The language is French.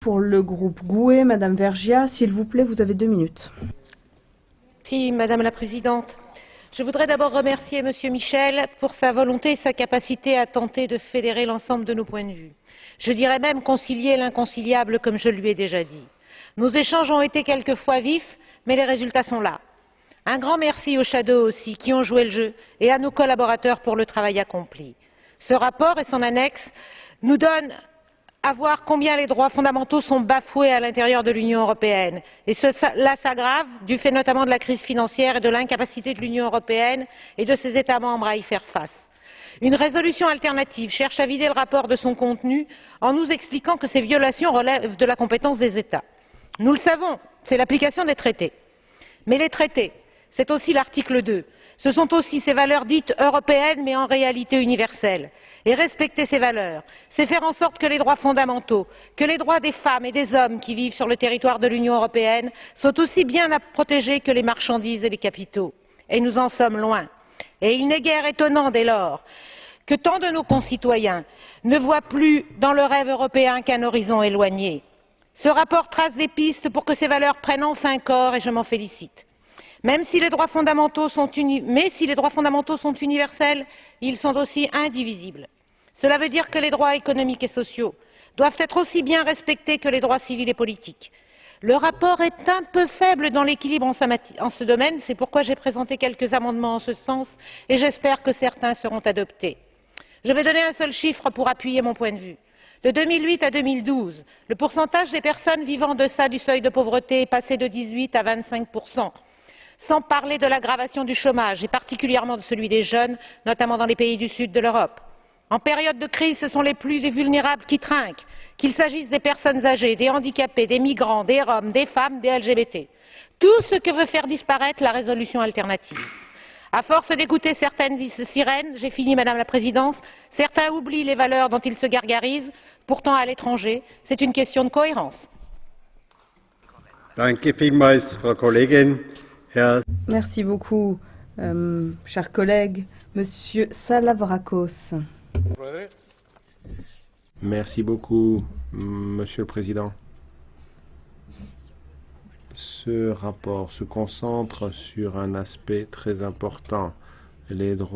Pour le groupe GUE, Madame Vergiat, s'il vous plaît, vous avez 2 minutes. Merci, Madame la Présidente. Je voudrais d'abord remercier Monsieur Michel pour sa volonté et sa capacité à tenter de fédérer l'ensemble de nos points de vue. Je dirais même concilier l'inconciliable, comme je lui ai déjà dit. Nos échanges ont été quelquefois vifs, mais les résultats sont là. Un grand merci aux shadows aussi, qui ont joué le jeu, et à nos collaborateurs pour le travail accompli. Ce rapport et son annexe nous donnent à voir combien les droits fondamentaux sont bafoués à l'intérieur de l'Union européenne. Et cela s'aggrave du fait notamment de la crise financière et de l'incapacité de l'Union européenne et de ses États membres à y faire face. Une résolution alternative cherche à vider le rapport de son contenu en nous expliquant que ces violations relèvent de la compétence des États. Nous le savons, c'est l'application des traités. Mais les traités, c'est aussi l'article 2. Ce sont aussi ces valeurs dites européennes mais en réalité universelles. Et respecter ces valeurs, c'est faire en sorte que les droits fondamentaux, que les droits des femmes et des hommes qui vivent sur le territoire de l'Union européenne soient aussi bien protégés que les marchandises et les capitaux. Et nous en sommes loin. Et il n'est guère étonnant dès lors que tant de nos concitoyens ne voient plus dans le rêve européen qu'un horizon éloigné. Ce rapport trace des pistes pour que ces valeurs prennent enfin corps et je m'en félicite. Mais si les droits fondamentaux sont universels, ils sont aussi indivisibles. Cela veut dire que les droits économiques et sociaux doivent être aussi bien respectés que les droits civils et politiques. Le rapport est un peu faible dans l'équilibre en ce domaine, c'est pourquoi j'ai présenté quelques amendements en ce sens et j'espère que certains seront adoptés. Je vais donner un seul chiffre pour appuyer mon point de vue. De 2008 à 2012, le pourcentage des personnes vivant en deçà du seuil de pauvreté est passé de 18 à 25%. Sans parler de l'aggravation du chômage et particulièrement de celui des jeunes, notamment dans les pays du sud de l'Europe. En période de crise, ce sont les plus vulnérables qui trinquent, qu'il s'agisse des personnes âgées, des handicapés, des migrants, des Roms, des femmes, des LGBT. Tout ce que veut faire disparaître la résolution alternative. À force d'écouter certaines sirènes, j'ai fini Madame la Présidente, certains oublient les valeurs dont ils se gargarisent, pourtant à l'étranger, c'est une question de cohérence. Danke vielmals, Frau Kollegin. Merci beaucoup, chers collègues. Monsieur Salavrakos. Merci beaucoup, Monsieur le Président. Ce rapport se concentre sur un aspect très important, les droits